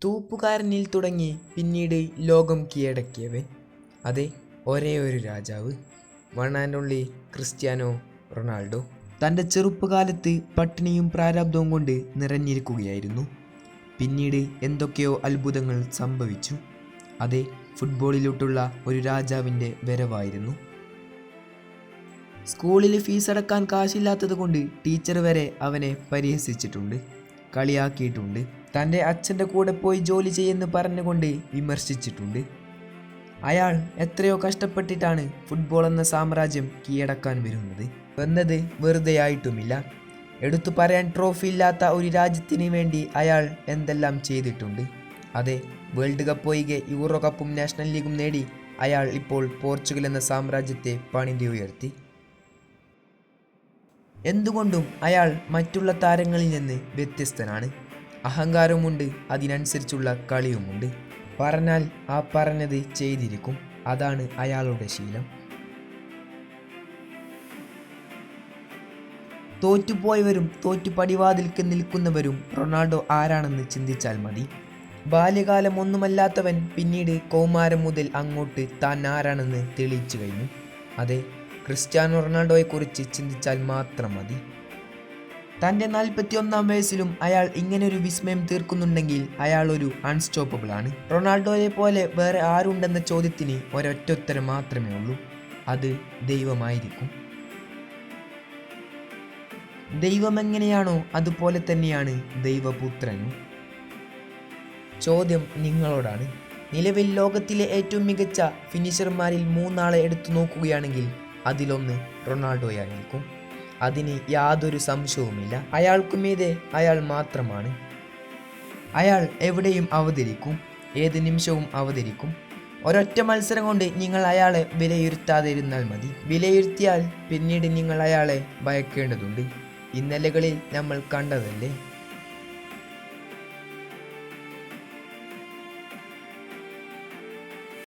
തൂപ്പുകാരനിൽ തുടങ്ങി പിന്നീട് ലോകം കീഴടക്കിയവൻ. അതെ, ഒരേ ഒരു രാജാവ്, one and only Cristiano Ronaldo. തൻ്റെ ചെറുപ്പകാലത്ത് പട്ടിണിയും പ്രാരാബ്ദവും കൊണ്ട് നിറഞ്ഞിരിക്കുകയായിരുന്നു. പിന്നീട് എന്തൊക്കെയോ അത്ഭുതങ്ങൾ സംഭവിച്ചു. അതെ, ഫുട്ബോളിലോട്ടുള്ള ഒരു രാജാവിൻ്റെ വരവായിരുന്നു. സ്കൂളിൽ ഫീസ് അടക്കാൻ കാശില്ലാത്തത് കൊണ്ട് ടീച്ചർ വരെ അവനെ പരിഹസിച്ചിട്ടുണ്ട്, കളിയാക്കിയിട്ടുണ്ട്. തൻ്റെ അച്ഛൻ്റെ കൂടെ പോയി ജോലി ചെയ്യുമെന്ന് പറഞ്ഞുകൊണ്ട് വിമർശിച്ചിട്ടുണ്ട്. അയാൾ എത്രയോ കഷ്ടപ്പെട്ടിട്ടാണ് ഫുട്ബോൾ എന്ന സാമ്രാജ്യം കീഴടക്കാൻ വന്നത് വെറുതെ ആയിട്ടുമില്ല. എടുത്തു പറയാൻ ട്രോഫി ഇല്ലാത്ത ഒരു രാജ്യത്തിന് വേണ്ടി അയാൾ എന്തെല്ലാം ചെയ്തിട്ടുണ്ട്. അതെ, വേൾഡ് കപ്പ് ഒഴികെ യൂറോ കപ്പും നാഷണൽ ലീഗും നേടി അയാൾ ഇപ്പോൾ പോർച്ചുഗൽ എന്ന സാമ്രാജ്യത്തെ പണിതി ഉയർത്തി. എന്തുകൊണ്ടും അയാൾ മറ്റുള്ള താരങ്ങളിൽ നിന്ന് വ്യത്യസ്തനാണ്. അഹങ്കാരമുണ്ട്, അതിനനുസരിച്ചുള്ള കളിയുമുണ്ട്. പറഞ്ഞാൽ ആ പറഞ്ഞത് ചെയ്തിരിക്കും. അതാണ് അയാളുടെ ശീലം. തോറ്റുപോയവരും തോറ്റു പടിവാതിൽക്ക് നിൽക്കുന്നവരും റൊണാൾഡോ ആരാണെന്ന് ചിന്തിച്ചാൽ മതി. ബാല്യകാലം ഒന്നുമല്ലാത്തവൻ പിന്നീട് കൗമാരം മുതൽ അങ്ങോട്ട് താൻ ആരാണെന്ന് തെളിയിച്ചു കഴിഞ്ഞു. അതെ, ക്രിസ്ത്യാനോ റൊണാൾഡോയെക്കുറിച്ച് ചിന്തിച്ചാൽ മാത്രം മതി. തൻ്റെ 41-ാം വയസ്സിലും അയാൾ ഇങ്ങനൊരു വിസ്മയം തീർക്കുന്നുണ്ടെങ്കിൽ അയാൾ ഒരു അൺസ്റ്റോപ്പബിൾ ആണ്. റൊണാൾഡോയെ പോലെ വേറെ ആരുണ്ടെന്ന ചോദ്യത്തിന് ഒരൊറ്റ ഉത്തരം മാത്രമേ ഉള്ളൂ, അത് ദൈവമായിരിക്കും. ദൈവം എങ്ങനെയാണോ അതുപോലെ തന്നെയാണ് ദൈവപുത്രനും. ചോദ്യം നിങ്ങളോടാണ്. നിലവിൽ ലോകത്തിലെ ഏറ്റവും മികച്ച ഫിനിഷർമാരിൽ 3 ആളെ എടുത്തു നോക്കുകയാണെങ്കിൽ അതിലൊന്ന് റൊണാൾഡോയായിരിക്കും. അതിന് യാതൊരു സംശയവുമില്ല. അയാൾക്കുമീതെ അയാൾ മാത്രമാണ്. അയാൾ എവിടെയും അവതരിക്കും, ഏത് നിമിഷവും അവതരിക്കും. ഒരൊറ്റ മത്സരം കൊണ്ട് നിങ്ങൾ അയാളെ വിലയിരുത്താതിരുന്നാൽ മതി. വിലയിരുത്തിയാൽ പിന്നീട് നിങ്ങൾ അയാളെ ഭയക്കേണ്ടതുണ്ട്. ഇന്നലകളിൽ നമ്മൾ കണ്ടതല്ലേ.